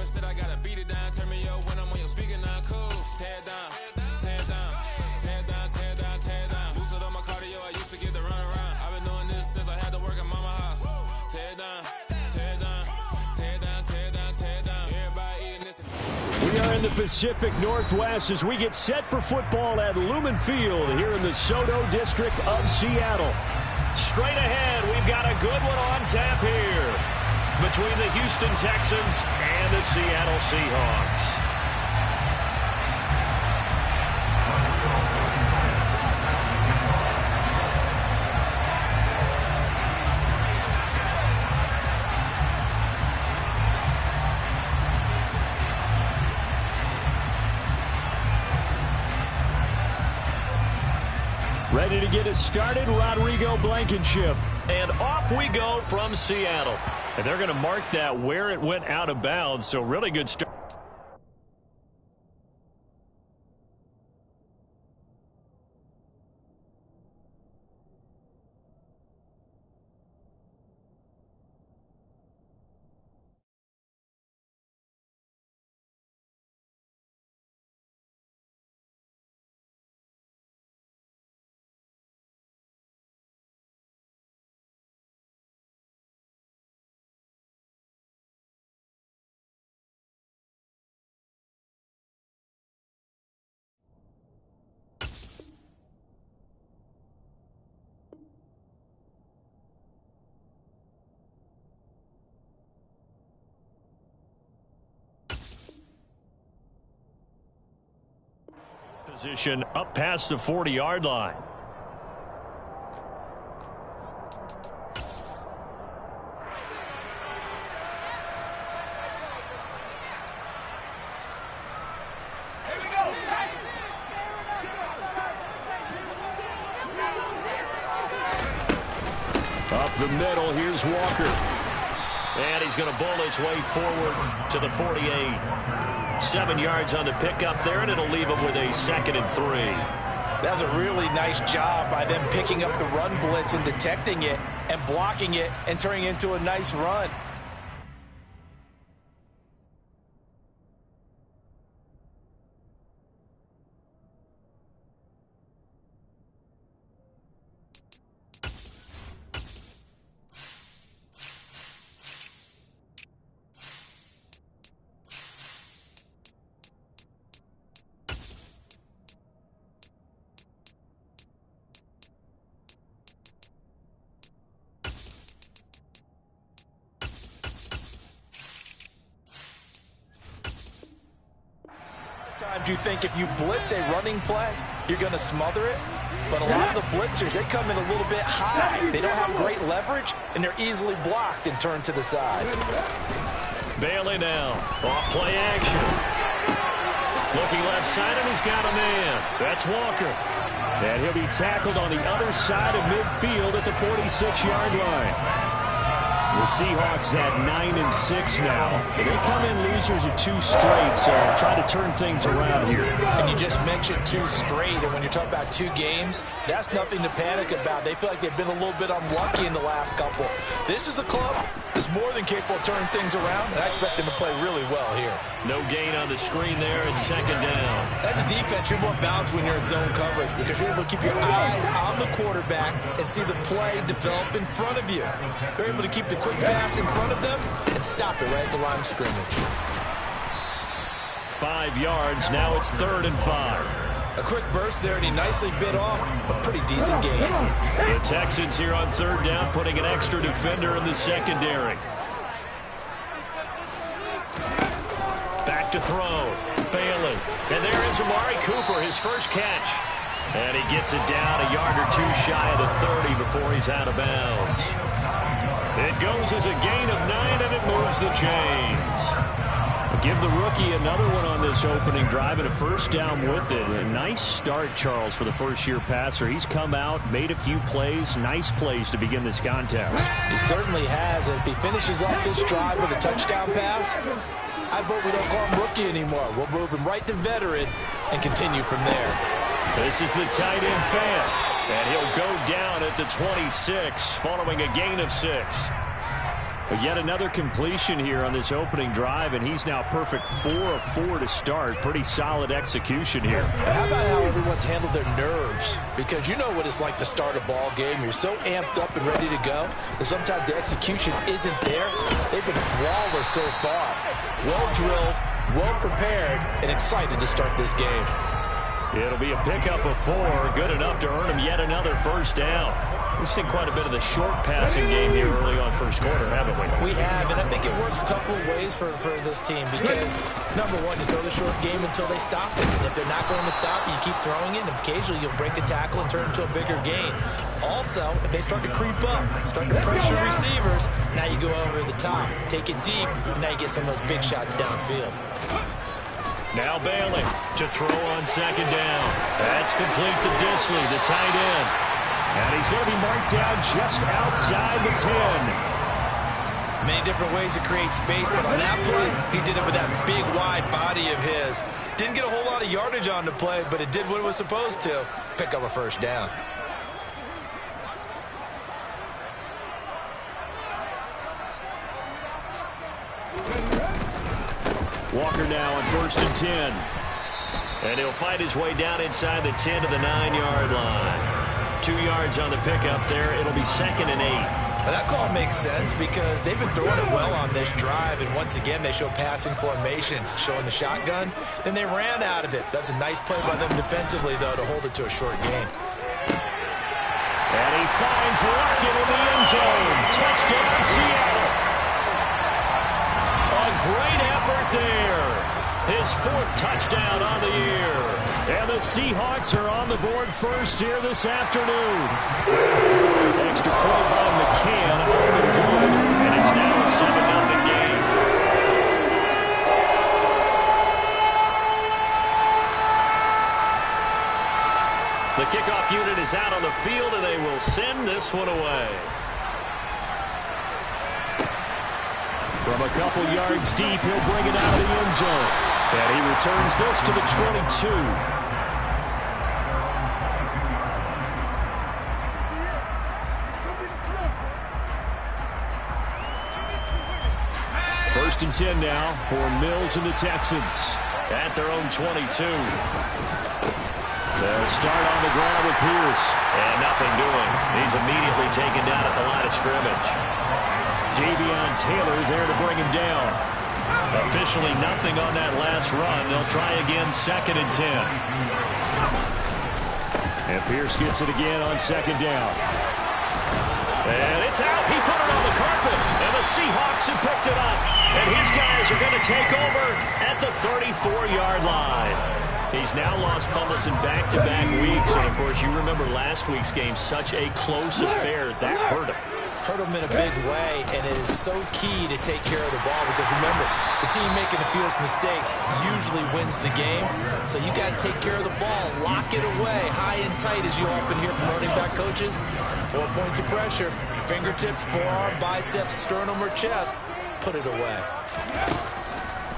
Never said I gotta beat it down. Turn me up when I'm on your speaker now. Cool. Tear down, tear down, tear down, tear down, tear down. Lose it on my cardio. I used to get to run around. I've been doing this since I had to work at mama house. Tear down, tear down, tear down, tear down, tear down. Everybody eating this. We are in the Pacific Northwest as we get set for football at Lumen Field here in the Soto district of Seattle. Straight ahead, we've got a good one on tap here between the Houston Texans and the Seattle Seahawks. Ready to get us started, Rodrigo Blankenship. And off we go from Seattle. And they're going to mark that where it went out of bounds, so really good start. Position up past the 40-yard line. Up the middle, here's Walker. And he's going to bowl his way forward to the 48. 7 yards on the pickup there, and it'll leave him with a 2nd and 3. That's a really nice job by them picking up the run blitz and detecting it and blocking it and turning it into a nice run. Sometimes you think if you blitz a running play, you're going to smother it. But a lot of the blitzers, they come in a little bit high. They don't have great leverage, and they're easily blocked and turned to the side. Bailey now. Off play action. Looking left side, and he's got a man. That's Walker. And he'll be tackled on the other side of midfield at the 46-yard line. The Seahawks at 9-6 now. They come in losers of 2 straight, so try to turn things around here. And you just mentioned 2 straight, and when you're talking about 2 games, that's nothing to panic about. They feel like they've been a little bit unlucky in the last couple. This is a club that's more than capable of turning things around, and I expect them to play really well here. No gain on the screen there, and 2nd down. As a defense, you're more balanced when you're in zone coverage because you're able to keep your eyes on the quarterback and see the play develop in front of you. They're able to keep the quick pass in front of them and stop it right at the line of scrimmage. 5 yards, now it's 3rd and 5. A quick burst there, and he nicely bit off a pretty decent gain. The Texans here on 3rd down, putting an extra defender in the secondary. Back to throw. Bailey. And there is Amari Cooper, his first catch. And he gets it down a yard or 2 shy of the 30 before he's out of bounds. It goes as a gain of 9, and it moves the chains. Give the rookie another one on this opening drive and a first down with it. A nice start, Charles, for the first-year passer. He's come out, made a few plays, nice plays to begin this contest. He certainly has. If he finishes off this drive with a touchdown pass, I vote we don't call him rookie anymore. We'll move him right to veteran and continue from there. This is the tight end fan, and he'll go down at the 26 following a gain of 6. Yet another completion here on this opening drive, and he's now perfect 4 of 4 to start. Pretty solid execution here. And how about how everyone's handled their nerves? Because you know what it's like to start a ball game. You're so amped up and ready to go that sometimes the execution isn't there. They've been flawless so far. Well drilled, well prepared, and excited to start this game. It'll be a pickup of 4, good enough to earn him yet another first down. We've seen quite a bit of the short passing game here early on first quarter, haven't we? We have, and I think it works a couple of ways for this team because, number one, you throw the short game until they stop it. And if they're not going to stop, you keep throwing it, and occasionally you'll break a tackle and turn it into a bigger gain. Also, if they start to creep up, start to pressure receivers, now you go over the top, take it deep, and now you get some of those big shots downfield. Now Bailey to throw on second down. That's complete to Disley, the tight end. And he's going to be marked down just outside the 10. Many different ways to create space, but on that play, he did it with that big, wide body of his. Didn't get a whole lot of yardage on the play, but it did what it was supposed to. Pick up a first down. Walker now on 1st and 10. And he'll fight his way down inside the 10 to the 9-yard line. 2 yards on the pickup there. It'll be 2nd and 8. Now that call makes sense because they've been throwing it well on this drive, and once again they show passing formation, showing the shotgun. Then they ran out of it. That's a nice play by them defensively, though, to hold it to a short gain. And he finds Lockett in the end zone. Touchdown, Seattle. A great effort there. His 4th touchdown on the year. And the Seahawks are on the board first here this afternoon. Extra point by McCann, and all they're good. And it's now a 7-0 game. The kickoff unit is out on the field, and they will send this one away. From a couple yards deep, he'll bring it out of the end zone. And he returns this to the 22. First and 10 now for Mills and the Texans at their own 22. They'll start on the ground with Pierce. And nothing doing. He's immediately taken down at the line of scrimmage. Davion Taylor there to bring him down. Officially nothing on that last run. They'll try again 2nd and 10. And Pierce gets it again on 2nd down. And it's out. He put it on the carpet. And the Seahawks have picked it up. And his guys are going to take over at the 34-yard line. He's now lost fumbles in back-to-back weeks. And, of course, you remember last week's game, such a close affair. That hurt him. Hurt him in a big way, and it is so key to take care of the ball because, remember, the team making the fewest mistakes usually wins the game. So you got to take care of the ball, lock it away high and tight, as you often hear from running back coaches. 4 points of pressure, fingertips, forearm, biceps, sternum, or chest. Put it away.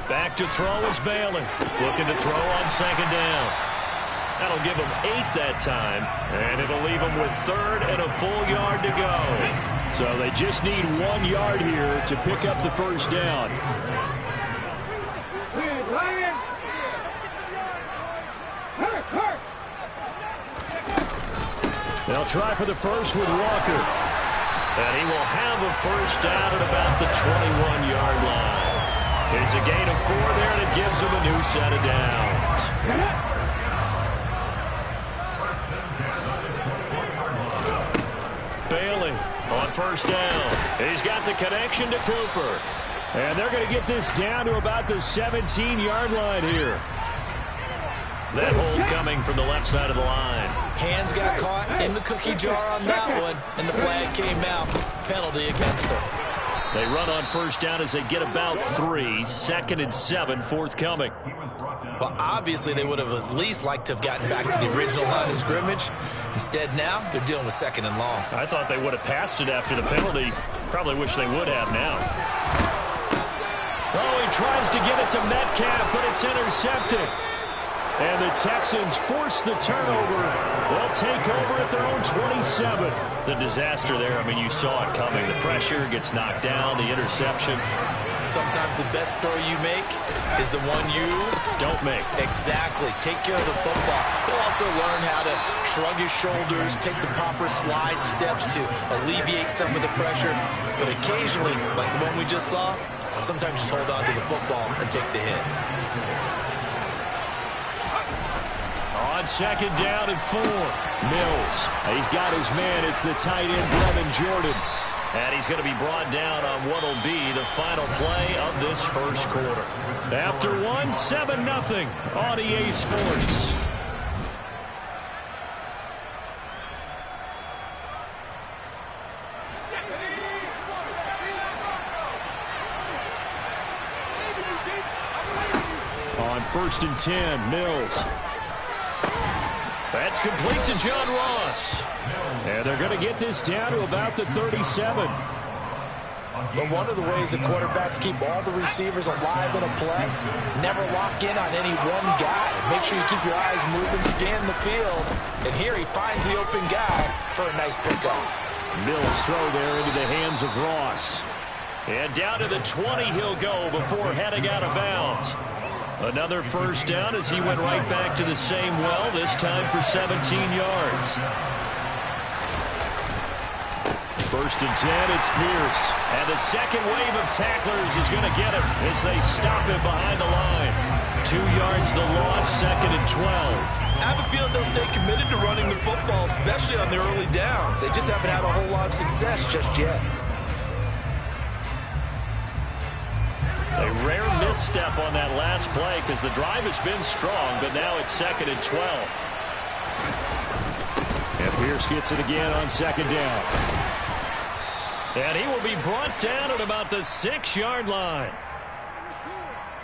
Back to throw is Bailey. Looking to throw on 2nd down. That'll give him 8 that time, and it'll leave him with 3rd and a full yard to go. So they just need 1 yard here to pick up the first down. They'll try for the first with Walker. And he will have a first down at about the 21-yard line. It's a gain of 4 there, and it gives him a new set of downs. Bailey on first down. He's got the connection to Cooper. And they're going to get this down to about the 17-yard line here. That hold coming from the left side of the line. Hands got caught in the cookie jar on that one, and the flag came out. Penalty against him. They run on first down as they get about 3. 2nd and 7 forthcoming. Well, obviously they would have at least liked to have gotten back to the original line of scrimmage. Instead now, they're dealing with 2nd and long. I thought they would have passed it after the penalty. Probably wish they would have now. Oh, he tries to get it to Metcalf, but it's intercepted. And the Texans force the turnover. They'll take over at their own 27. The disaster there, I mean, you saw it coming. The pressure gets knocked down, the interception. Sometimes the best throw you make is the one you don't make. Exactly. Take care of the football. He'll also learn how to shrug his shoulders, take the proper slide steps to alleviate some of the pressure. But occasionally, like the one we just saw, sometimes just hold on to the football and take the hit. On second down and 4. Mills. He's got his man. It's the tight end, Brevin Jordan. And he's going to be brought down on what will be the final play of this first quarter. After 1, 7-0 on EA Sports. On 1st and 10, Mills. That's complete to John Ross. And they're going to get this down to about the 37. But one of the ways the quarterbacks keep all the receivers alive in a play, never lock in on any one guy. Make sure you keep your eyes moving, scan the field. And here he finds the open guy for a nice pickup. Mills throw there into the hands of Ross. And down to the 20 he'll go before heading out of bounds. Another first down as he went right back to the same well, this time for 17 yards. 1st and 10, it's Pierce. And the second wave of tacklers is going to get him as they stop him behind the line. 2 yards the loss, 2nd and 12. I have a feeling they'll stay committed to running the football, especially on their early downs. They just haven't had a whole lot of success just yet. A rare misstep on that last play because the drive has been strong, but now it's 2nd and 12. And Pierce gets it again on 2nd down. And he will be brought down at about the 6-yard line.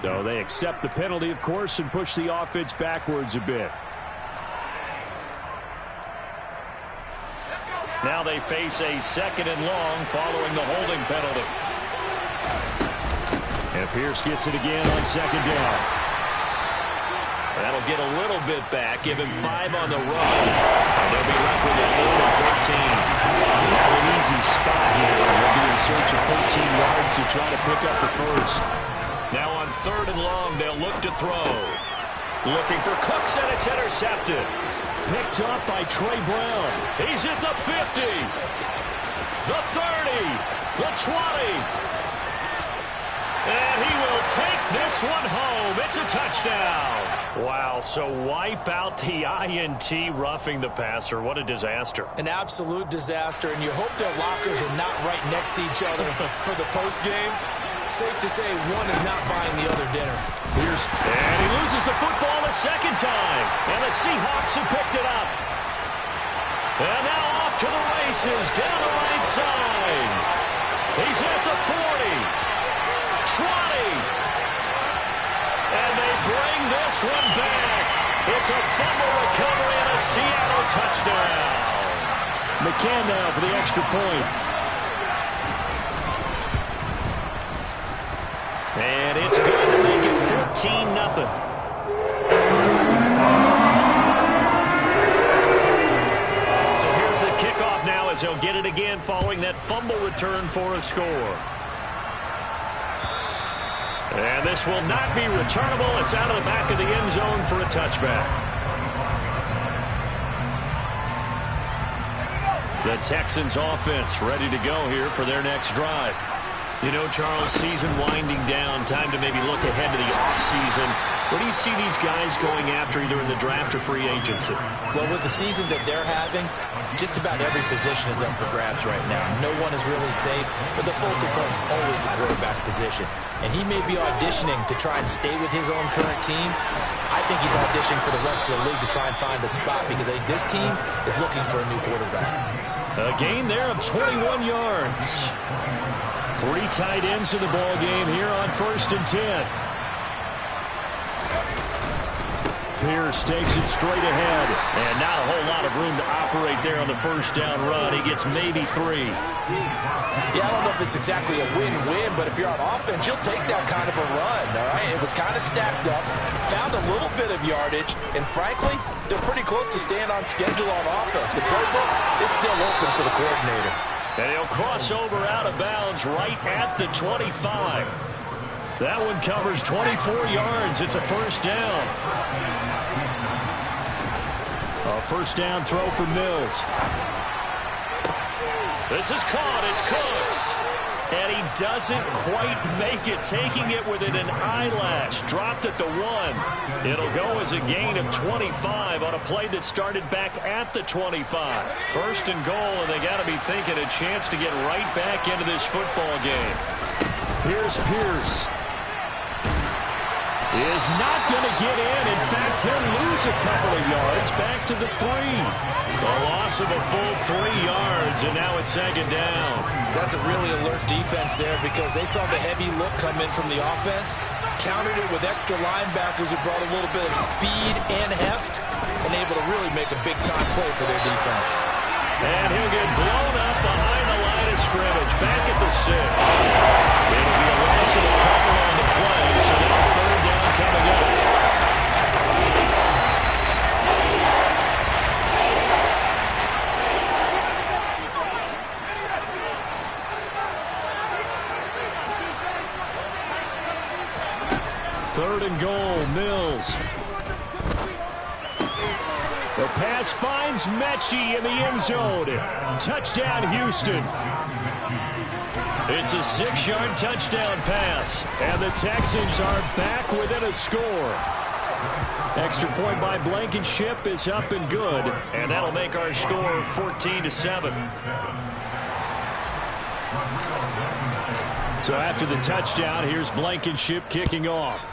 So they accept the penalty, of course, and push the offense backwards a bit. Now they face a 2nd and long following the holding penalty. And Pierce gets it again on 2nd down. That'll get a little bit back, give him 5 on the run. And they'll be left with a 3rd and 13. Not an easy spot here. They'll be in search of 13 yards to try to pick up the first. Now on 3rd and long, they'll look to throw. Looking for Cooks, and it's intercepted. Picked up by Trey Brown. He's at the 50. The 30. The 20. And he will take this one home. It's a touchdown. Wow, so wipe out the INT, roughing the passer. What a disaster. An absolute disaster, and you hope their lockers are not right next to each other for the postgame. Safe to say one is not buying the other dinner. And he loses the football a second time. And the Seahawks have picked it up. And now off to the races down the right side. He's at the 40. 20. And they bring this one back. It's a fumble recovery and a Seattle touchdown. McCann now for the extra point. And it's good to make it 14-0. So here's the kickoff now as they'll get it again following that fumble return for a score. And this will not be returnable. It's out of the back of the end zone for a touchback. The Texans offense ready to go here for their next drive. You know, Charles, season winding down, time to maybe look ahead to the offseason. Where do you see these guys going after either in the draft or free agency? Well, with the season that they're having, just about every position is up for grabs right now. No one is really safe, but the focal point's always the quarterback position. And he may be auditioning to try and stay with his own current team. I think he's auditioning for the rest of the league to try and find a spot because I think this team is looking for a new quarterback. A gain there of 21 yards. 3 tight ends in the ball game here on 1st and 10. Pierce takes it straight ahead. And not a whole lot of room to operate there on the first down run. He gets maybe 3. Yeah, I don't know if it's exactly a win-win, but if you're on offense, you'll take that kind of a run, all right? It was kind of stacked up, found a little bit of yardage, and frankly, they're pretty close to staying on schedule on offense. The playbook is still open for the coordinator. And he'll cross over out of bounds right at the 25. That one covers 24 yards. It's a first down. A first down throw for Mills. This is caught. It's Cooks. And he doesn't quite make it, taking it within an eyelash. Dropped at the 1. It'll go as a gain of 25 on a play that started back at the 25. First and goal, and they got to be thinking a chance to get right back into this football game. Here's Pierce. Is not going to get in. In fact, he'll lose a couple of yards back to the 3. A loss of a full 3 yards, and now it's second down. That's a really alert defense there because they saw the heavy look come in from the offense, countered it with extra linebackers who brought a little bit of speed and heft, and able to really make a big-time play for their defense. And he'll get blown up behind the line of scrimmage, back at the 6. It'll be a loss of a couple on the play, so now third down coming up. Third and goal, Mills. The pass finds Mechie in the end zone. Touchdown, Houston. It's a 6-yard touchdown pass, and the Texans are back within a score. Extra point by Blankenship is up and good, and that'll make our score 14-7. So after the touchdown, here's Blankenship kicking off.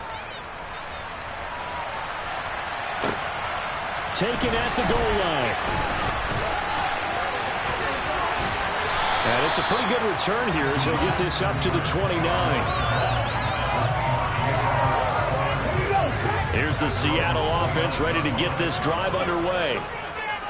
Taken at the goal line. And it's a pretty good return here as he'll get this up to the 29. Here's the Seattle offense ready to get this drive underway.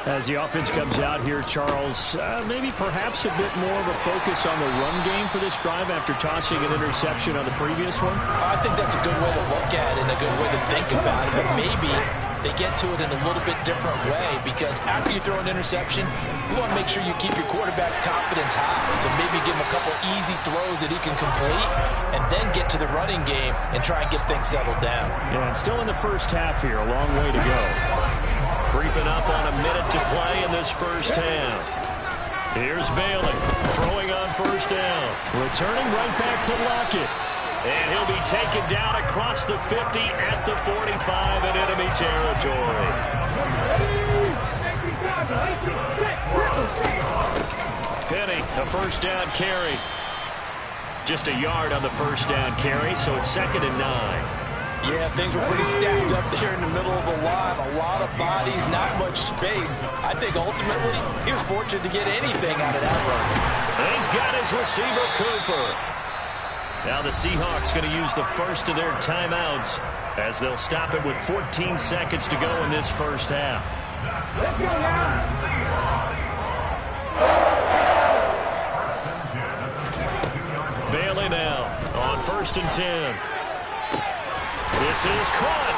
As the offense comes out here, Charles, maybe perhaps a bit more of a focus on the run game for this drive after tossing an interception on the previous one? I think that's a good way to look at it and a good way to think about it, but maybe they get to it in a little bit different way because after you throw an interception, you want to make sure you keep your quarterback's confidence high. So maybe give him a couple easy throws that he can complete and then get to the running game and try and get things settled down. Yeah, and still in the first half here, a long way to go. Creeping up on a minute to play in this first half. Here's Bailey throwing on first down. Returning right back to Lockett. And he'll be taken down across the 50 at the 45 in enemy territory. Penny, a first down carry. Just a yard on the first down carry, so it's 2nd and 9. Yeah, things were pretty stacked up there in the middle of the line. A lot of bodies, not much space. I think ultimately he was fortunate to get anything out of that run. And he's got his receiver, Cooper. Now the Seahawks going to use the first of their timeouts as they'll stop it with 14 seconds to go in this first half. Let's go now. Bailey now on 1st and 10. This is caught,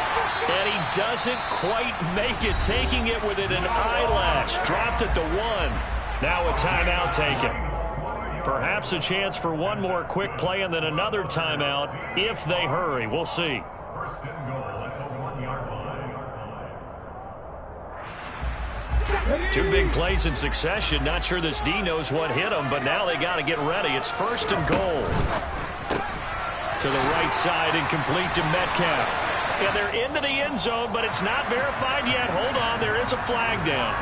and he doesn't quite make it, taking it within an eyelash. Dropped at the 1. Now a timeout taken. Perhaps a chance for one more quick play and then another timeout if they hurry. We'll see. Two big plays in succession. Not sure this D knows what hit him, but now they got to get ready. It's 1st and goal. To the right side and complete to Metcalf. Yeah, they're into the end zone, but it's not verified yet. Hold on, there is a flag down.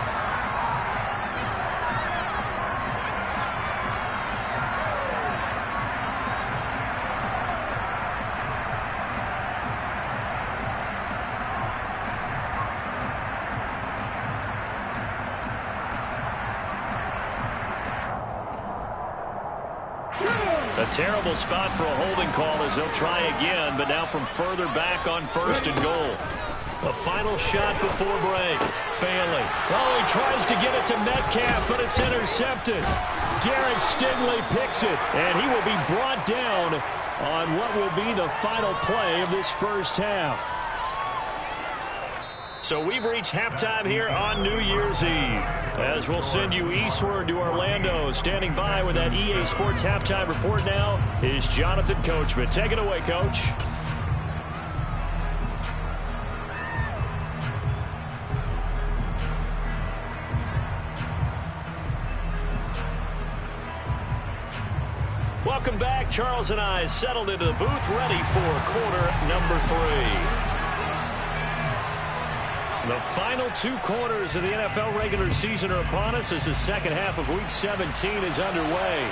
A terrible spot for a holding call as they'll try again, but now from further back on 1st and goal. A final shot before break. Bailey. Oh, he tries to get it to Metcalf, but it's intercepted. Derek Stingley picks it, and he will be brought down on what will be the final play of this first half. So we've reached halftime here on New Year's Eve, as we'll send you eastward to Orlando. Standing by with that EA Sports halftime report now is Jonathan Coachman. Take it away, Coach. Welcome back. Charles and I settled into the booth, ready for quarter number 3. The final 2 quarters of the NFL regular season are upon us as the second half of Week 17 is underway.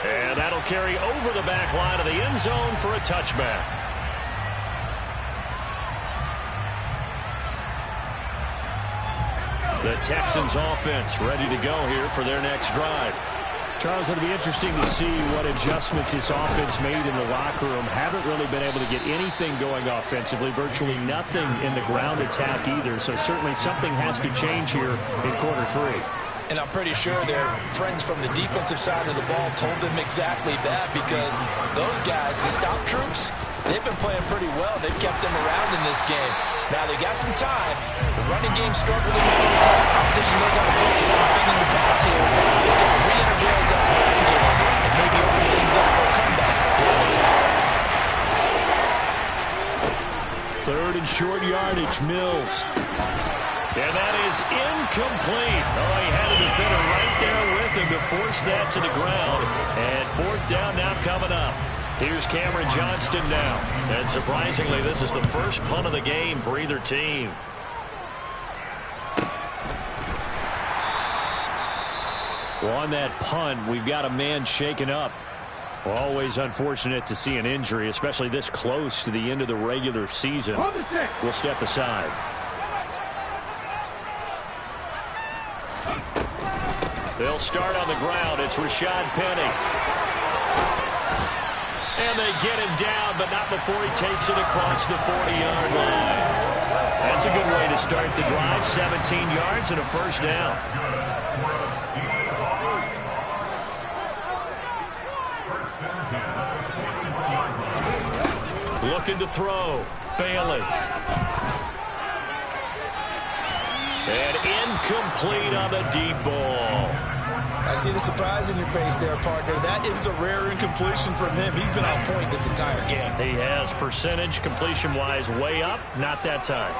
And that'll carry over the back line of the end zone for a touchback. The Texans offense ready to go here for their next drive. Charles, it'll be interesting to see what adjustments this offense made in the locker room. Haven't really been able to get anything going offensively, virtually nothing in the ground attack either. So certainly something has to change here in quarter 3. And I'm pretty sure their friends from the defensive side of the ball told them exactly that, because those guys, the stop troops, they've been playing pretty well. They've kept them around in this game. Now they got some time. The running game struggled in the first half. Opposition knows how to focus on defending the pass here. They've got to re-energize that running game and maybe open things up for a comeback in this half. 3rd and short yardage, Mills. And that is incomplete. Oh, he had a defender right there with him to force that to the ground. And 4th down now coming up. Here's Cameron Johnston now. And surprisingly, this is the first punt of the game for either team. Well, on that punt, we've got a man shaken up. Well, always unfortunate to see an injury, especially this close to the end of the regular season. We'll step aside. They'll start on the ground. It's Rashad Penny. And they get him down, but not before he takes it across the 40-yard line. That's a good way to start the drive. 17 yards and a first down. Looking to throw. Bailey. And incomplete on the deep ball. I see the surprise in your face there, partner. That is a rare incompletion from him. He's been on point this entire game. He has percentage completion-wise way up. Not that time.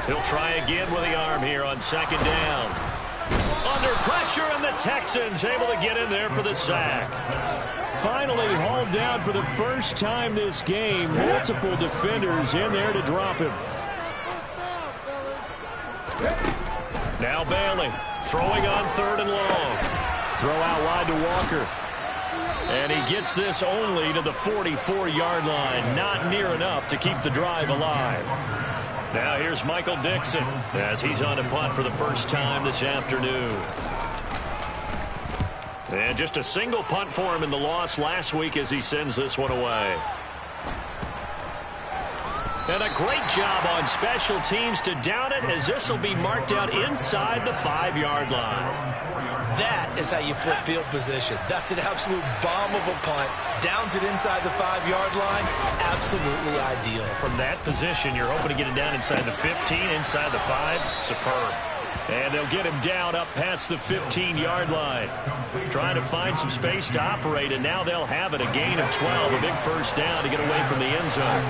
He'll try again with the arm here on 2nd down. Under pressure, and the Texans able to get in there for the sack. Finally hauled down for the first time this game. Multiple defenders in there to drop him. Now Bailey throwing on 3rd and long. Throw out wide to Walker. And he gets this only to the 44-yard line. Not near enough to keep the drive alive. Now here's Michael Dixon as he's on a punt for the first time this afternoon. And just a single punt for him in the loss last week as he sends this one away. And a great job on special teams to down it, as this will be marked out inside the 5-yard line. That is how you flip field position. That's an absolute bomb of a punt. Downs it inside the 5-yard line. Absolutely ideal. From that position, you're hoping to get it down inside the 15, inside the 5. Superb. And they'll get him down up past the 15-yard line. Trying to find some space to operate, and now they'll have it. A gain of 12, a big first down to get away from the end zone.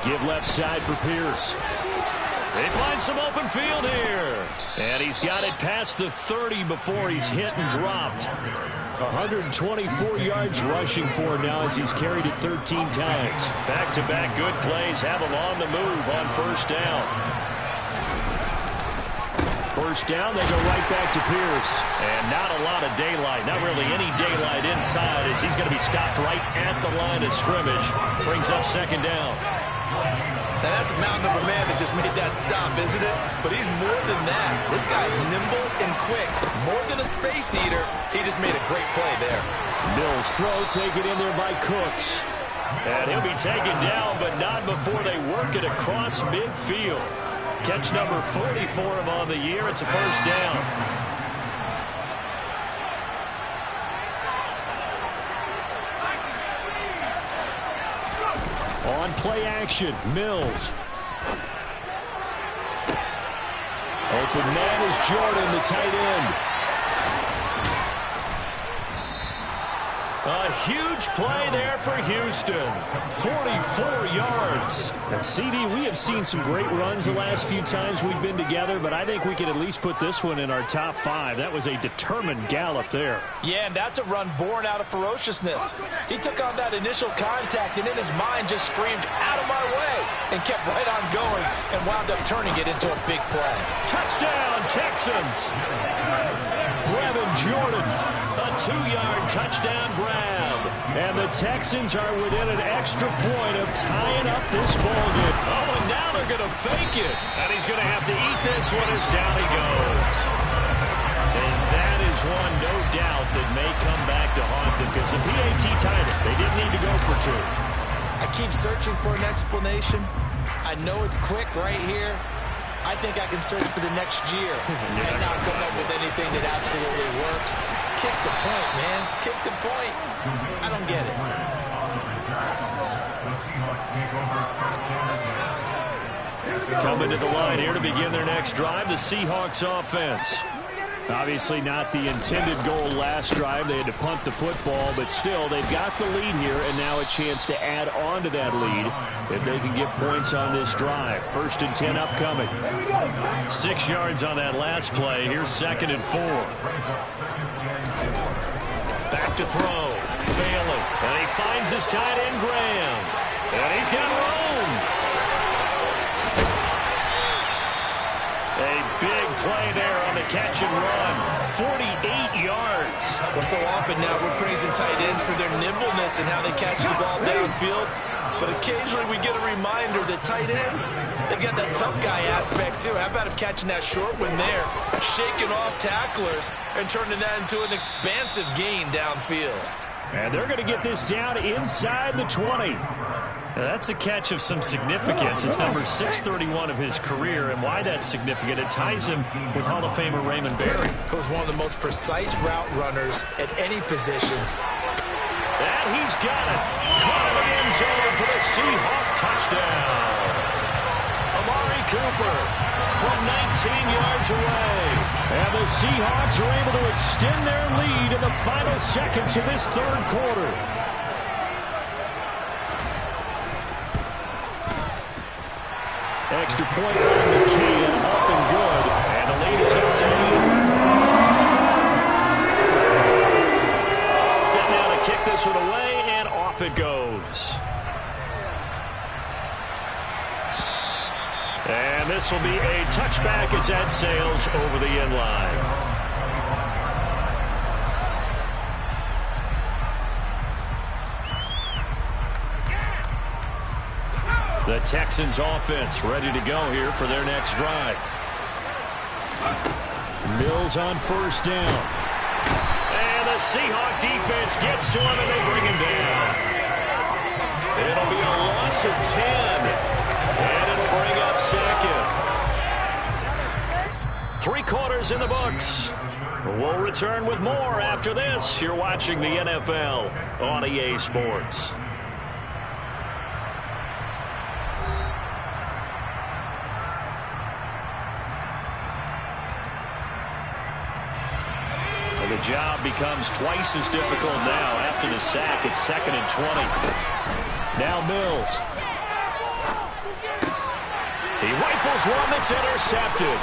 Give left side for Pierce. They find some open field here. And he's got it past the 30 before he's hit and dropped. 124 yards rushing for him now as he's carried it 13 times. Back-to-back good plays have him on the move on first down. First down, they go right back to Pierce. And not a lot of daylight, not really any daylight inside, as he's going to be stopped right at the line of scrimmage. Brings up 2nd down. Now, that's a mountain of a man that just made that stop, isn't it? But he's more than that. This guy's nimble and quick. More than a space eater, he just made a great play there. Mills' throw taken in there by Cooks. And he'll be taken down, but not before they work it across midfield. Catch number 40 for him on the year. It's a first down. On play action, Mills. Open man is Jordan, the tight end. A huge play there for Houston. 44 yards. And CD, we have seen some great runs the last few times we've been together, but I think we can at least put this one in our top 5. That was a determined gallop there. Yeah, and that's a run born out of ferociousness. He took on that initial contact and in his mind just screamed, "Out of my way," and kept right on going and wound up turning it into a big play. Touchdown, Texans. Brevin Jordan, a 2-yard touchdown grab. And the Texans are within an extra point of tying up this ball game. Oh, and now they're going to fake it. And he's going to have to eat this one as down he goes. And that is one, no doubt, that may come back to haunt them because the PAT tied it. They didn't need to go for 2. I keep searching for an explanation. I know it's quick right here. I think I can search for the next year and not come up with anything that absolutely works. Kick the point, man. Kick the point. I don't get it. Coming to the line here to begin their next drive, the Seahawks offense. Obviously not the intended goal last drive. They had to punt the football, but still, they've got the lead here, and now a chance to add on to that lead if they can get points on this drive. 1st and 10 upcoming. 6 yards on that last play. Here's 2nd and 4. Back to throw. Bailey. And he finds his tight end, Graham. And he's got room. A big play there on the catch and run. 48 yards. Well, so often now we're praising tight ends for their nimbleness and how they catch the ball downfield. But occasionally we get a reminder that tight ends, they've got that tough guy aspect too. How about him catching that short one there, shaking off tacklers, and turning that into an expansive gain downfield. And they're going to get this down inside the 20. Now, that's a catch of some significance. It's number 631 of his career, and why that's significant, it ties him with Hall of Famer Raymond Berry. He was one of the most precise route runners at any position. And he's got it. Caught in the end zone for the Seahawk touchdown. Amari Cooper from 19 yards away. And the Seahawks are able to extend their lead in the final seconds of this 3rd quarter. Extra point by McKeon, up and good. And the lead is up to 8. Set now to kick this one away, and off it goes. And this will be a touchback as that sails over the end line. The Texans offense ready to go here for their next drive. Mills on 1st down. And the Seahawk defense gets to him and they bring him down. It'll be a loss of 10. And it'll bring up 2nd. 3 quarters in the books. We'll return with more after this. You're watching the NFL on EA Sports. The job becomes twice as difficult now after the sack. It's 2nd and 20. Now Mills. He rifles one that's intercepted.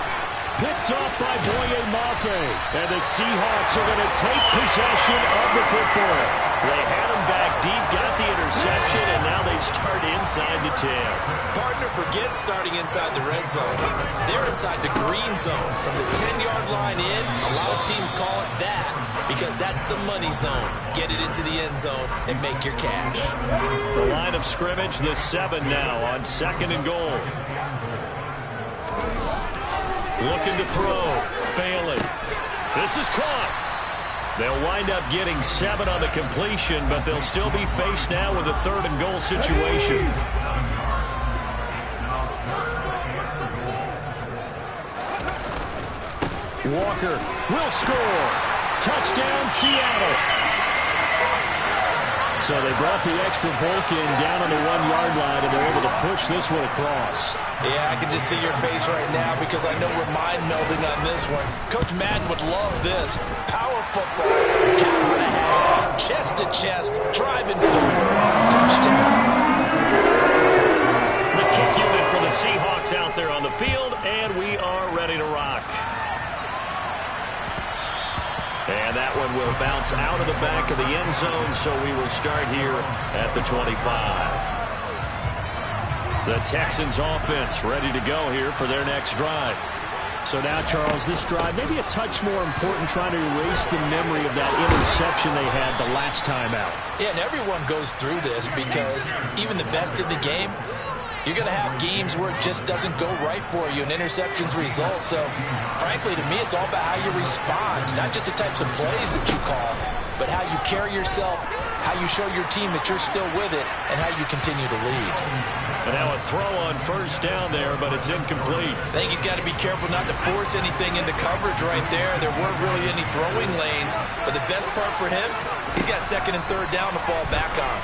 picked off by Boye Mafe. And the Seahawks are going to take possession of the football. They had him back deep, got the interception, and now they start inside the 10. Partner forgets starting inside the red zone. They're inside the green zone. From the 10-yard line in, a lot of teams call it that because that's the money zone. Get it into the end zone and make your cash. The line of scrimmage, the 7 now on 2nd and goal. Looking to throw. Bailey. This is caught. They'll wind up getting 7 on the completion, but they'll still be faced now with a 3rd and goal situation. Walker will score. Touchdown, Seattle. So they brought the extra bulk in down on the 1-yard line, and they're able to push this one across. Yeah, I can just see your face right now because I know we're mind-melding on this one. Coach Madden would love this. Power football, hat-to-hat, chest-to-chest, driving forward, touchdown. The kick unit for the Seahawks out there on the field, and we are ready to rock. And that one will bounce out of the back of the end zone, so we will start here at the 25. The Texans offense ready to go here for their next drive. So now, Charles, this drive maybe a touch more important, trying to erase the memory of that interception they had the last time out. Yeah, and everyone goes through this because even the best in the game, you're going to have games where it just doesn't go right for you and interceptions result. So, frankly, to me, it's all about how you respond, not just the types of plays that you call, but how you carry yourself, how you show your team that you're still with it, and how you continue to lead. And now a throw on 1st down there, but it's incomplete. I think he's got to be careful not to force anything into coverage right there. There weren't really any throwing lanes, but the best part for him, he's got 2nd and 3rd down to fall back on.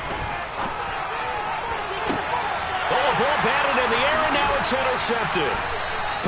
Oh, ball batted in the air, and now it's intercepted.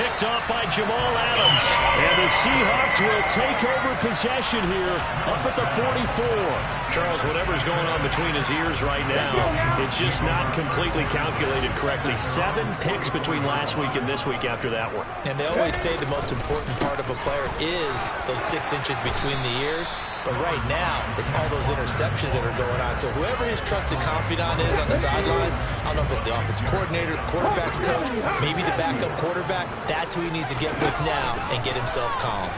Picked off by Jamal Adams. And the Seahawks will take over possession here up at the 44. Charles, whatever's going on between his ears right now, it's just not completely calculated correctly. 7 picks between last week and this week after that one. And they always say the most important part of a player is those 6 inches between the ears. But right now, it's all those interceptions that are going on. So whoever his trusted confidant is on the sidelines, I don't know if it's the offensive coordinator, the quarterback's coach, maybe the backup quarterback, that's who he needs to get with now and get himself calm.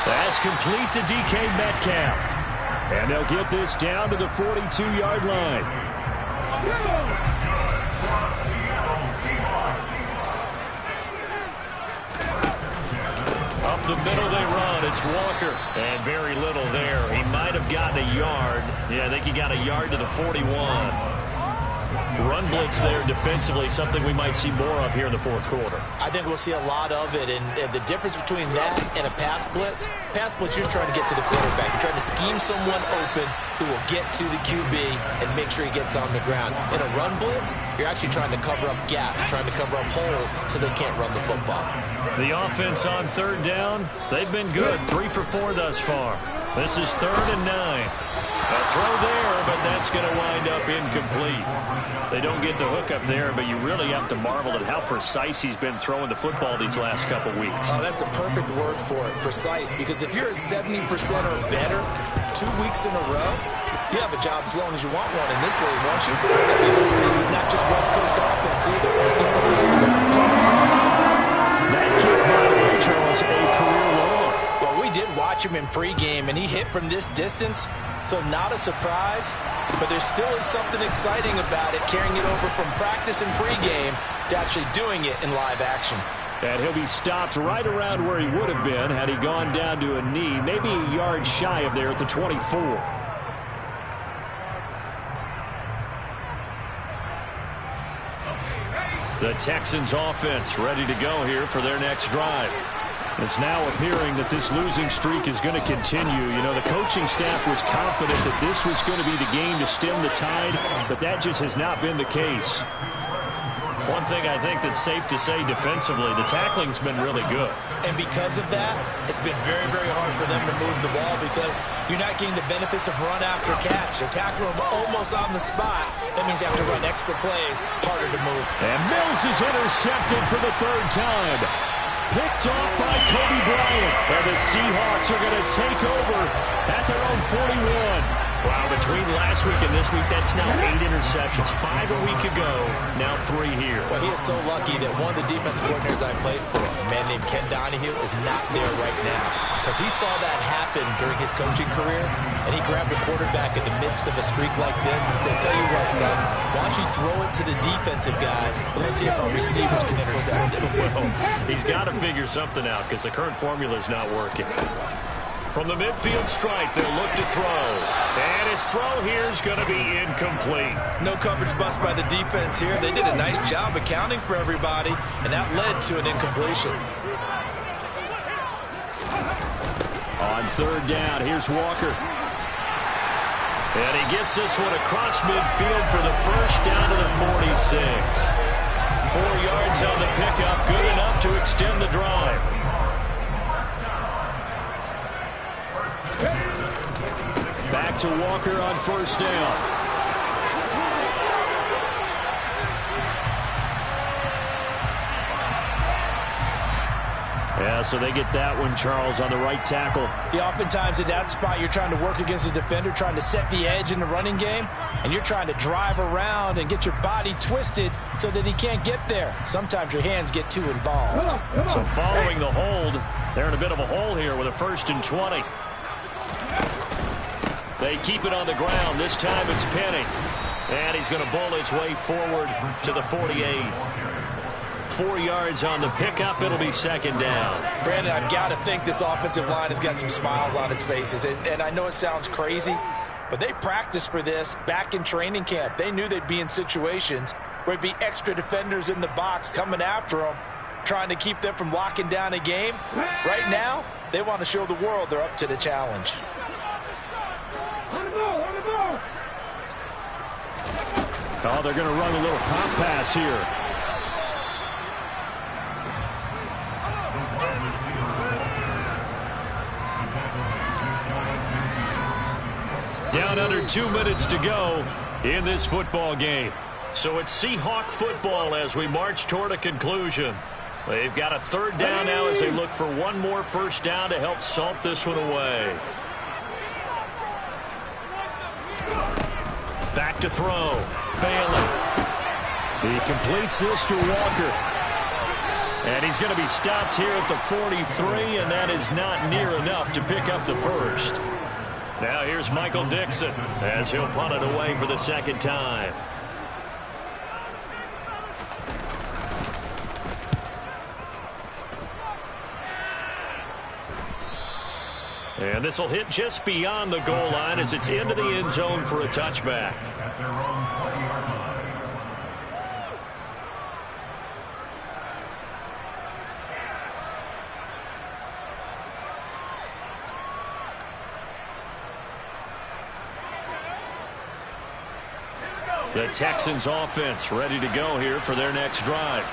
That's complete to DK Metcalf. And they'll get this down to the 42-yard line. Up the middle they run. It's Walker. And very little there. He might have gotten a yard. Yeah, I think he got a yard to the 41. Run blitz there defensively, something we might see more of here in the 4th quarter. I think we'll see a lot of it, and the difference between that and a pass blitz, you're just trying to get to the quarterback. You're trying to scheme someone open who will get to the QB and make sure he gets on the ground. In a run blitz, you're actually trying to cover up gaps, trying to cover up holes so they can't run the football. The offense on 3rd down, they've been good, 3 for 4 thus far. This is 3rd and 9. A throw there, but that's going to wind up incomplete. They don't get the hook up there, but you really have to marvel at how precise he's been throwing the football these last couple weeks. Oh, that's the perfect word for it, precise, because if you're at 70% or better 2 weeks in a row, you have a job as long as you want one in this league, won't you? I mean, let's face it, it's not just West Coast offense either. It's the that kick, by the way, Charles, a career long. Well, we did watch him in pregame, and he hit from this distance, so not a surprise, but there still is something exciting about it, carrying it over from practice and pregame to actually doing it in live action. And he'll be stopped right around where he would have been had he gone down to a knee, maybe a yard shy of there at the 24. The Texans offense ready to go here for their next drive. It's now appearing that this losing streak is going to continue. You know, the coaching staff was confident that this was going to be the game to stem the tide, but that just has not been the case. One thing I think that's safe to say defensively, the tackling's been really good. And because of that, it's been very, very hard for them to move the ball because you're not getting the benefits of run after catch. They're tackling them almost on the spot. That means they have to run extra plays, harder to move. And Mills is intercepted for the third time. Picked off by Kobe Bryant. And the Seahawks are going to take over at their own 41. Wow, between last week and this week, that's now 8 interceptions. 5 a week ago, now 3 here. Well, he is so lucky that one of the defensive coordinators I played for, a man named Ken Donahue, is not there right now. Because he saw that happen during his coaching career, and he grabbed a quarterback in the midst of a streak like this and said, tell you what, son, why don't you throw it to the defensive guys, and let's see if our receivers can intercept it. Well, he's got to figure something out because the current formula is not working. From the midfield stripe, they'll look to throw. And his throw here is going to be incomplete. No coverage bust by the defense here. They did a nice job accounting for everybody, and that led to an incompletion. On third down, here's Walker. And he gets this one across midfield for the first down to the 46. 4 yards on the pickup, good enough to extend the drive. Back to Walker on first down. Yeah, so they get that one, Charles, on the right tackle. Yeah, oftentimes at that spot, you're trying to work against a defender, trying to set the edge in the running game, and you're trying to drive around and get your body twisted so that he can't get there. Sometimes your hands get too involved. So following the hold, they're in a bit of a hole here with a 1st and 20. They keep it on the ground. This time it's Penny. And he's going to bull his way forward to the 48. 4 yards on the pickup. It'll be second down. Brandon, I've got to think this offensive line has got some smiles on its faces. And I know it sounds crazy, but they practiced for this back in training camp. They knew they'd be in situations where there'd be extra defenders in the box coming after them, trying to keep them from locking down a game. Right now, they want to show the world they're up to the challenge. Oh, they're going to run a little pop pass here. Down under 2 minutes to go in this football game. So it's Seahawk football as we march toward a conclusion. They've got a third down now as they look for one more first down to help salt this one away. Back to throw. Bailey. He completes this to Walker. And he's going to be stopped here at the 43, and that is not near enough to pick up the first. Now here's Michael Dixon as he'll punt it away for the second time. And this will hit just beyond the goal line as it's into the end zone for a touchback. The Texans offense ready to go here for their next drive.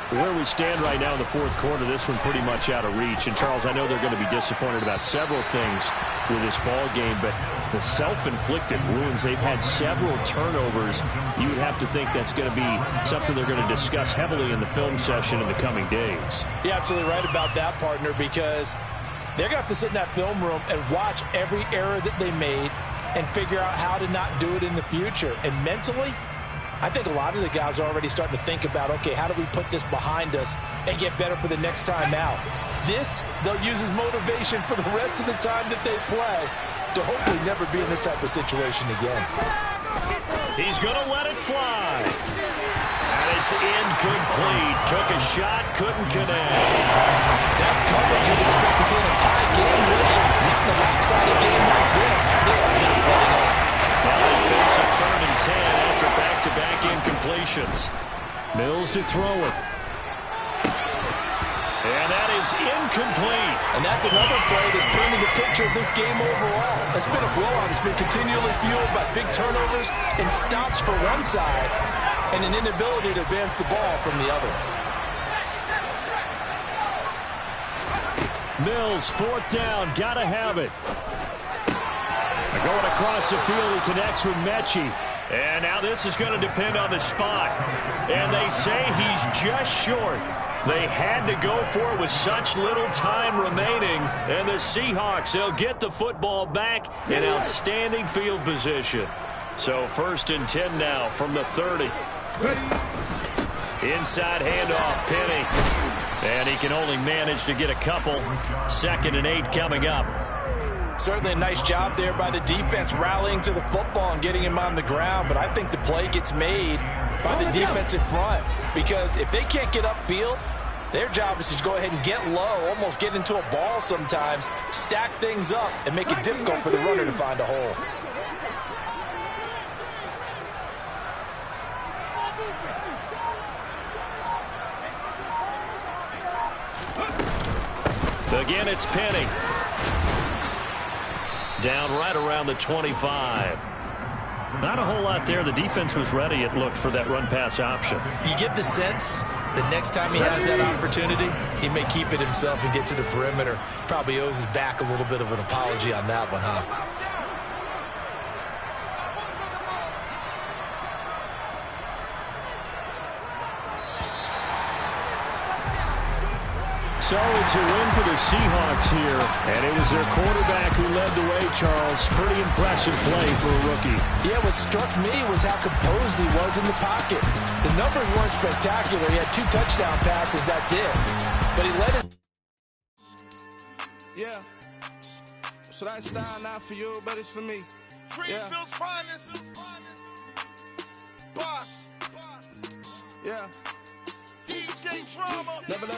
Where we stand right now in the fourth quarter, this one pretty much out of reach. And, Charles, I know they're going to be disappointed about several things with this ball game, but the self-inflicted wounds, they've had several turnovers. You would have to think that's going to be something they're going to discuss heavily in the film session in the coming days. You're absolutely right about that, partner, because they're going to have to sit in that film room and watch every error that they made and figure out how to not do it in the future. And mentally, I think a lot of the guys are already starting to think about, okay, how do we put this behind us and get better for the next time out? This, they'll use as motivation for the rest of the time that they play to hopefully never be in this type of situation again. He's going to let it fly. And it's incomplete. Took a shot, couldn't connect. That's coverage you'd expect to see in a tie game, really. Not in a lopsided game like this. They are not running it. Now they face a 3rd and 10 after back-to-back incompletions. Mills to throw it. And that is incomplete. And that's another play that's painting the picture of this game overall. It's been a blowout. It's been continually fueled by big turnovers and stops for one side. and an inability to advance the ball from the other. Mills, 4th down, gotta have it. Going across the field, he connects with Mechie. And now this is going to depend on the spot. And they say he's just short. They had to go for it with such little time remaining. And the Seahawks, they'll get the football back in outstanding field position. So 1st and 10 now from the 30. Inside handoff, Penny. And he can only manage to get a couple. 2nd and 8 coming up. Certainly a nice job there by the defense rallying to the football and getting him on the ground. But I think the play gets made by the defense in front. Because if they can't get upfield, their job is to go ahead and get low, almost get into a ball sometimes, stack things up, and make it difficult for the runner to find a hole. Again, it's Penny. Down right around the 25. Not a whole lot there. The defense was ready, it looked, for that run-pass option. You get the sense that next time he has that opportunity, he may keep it himself and get to the perimeter. Probably owes his back a little bit of an apology on that one, huh? So it's a win for the Seahawks here, and it was their quarterback who led the way, Charles. Pretty impressive play for a rookie. Yeah, what struck me was how composed he was in the pocket. The numbers weren't spectacular. He had 2 touchdown passes, that's it. But he led it. Yeah. So that style not for you, but it's for me. Greenfield's finest. Boss. Yeah. DJ Drama. Never let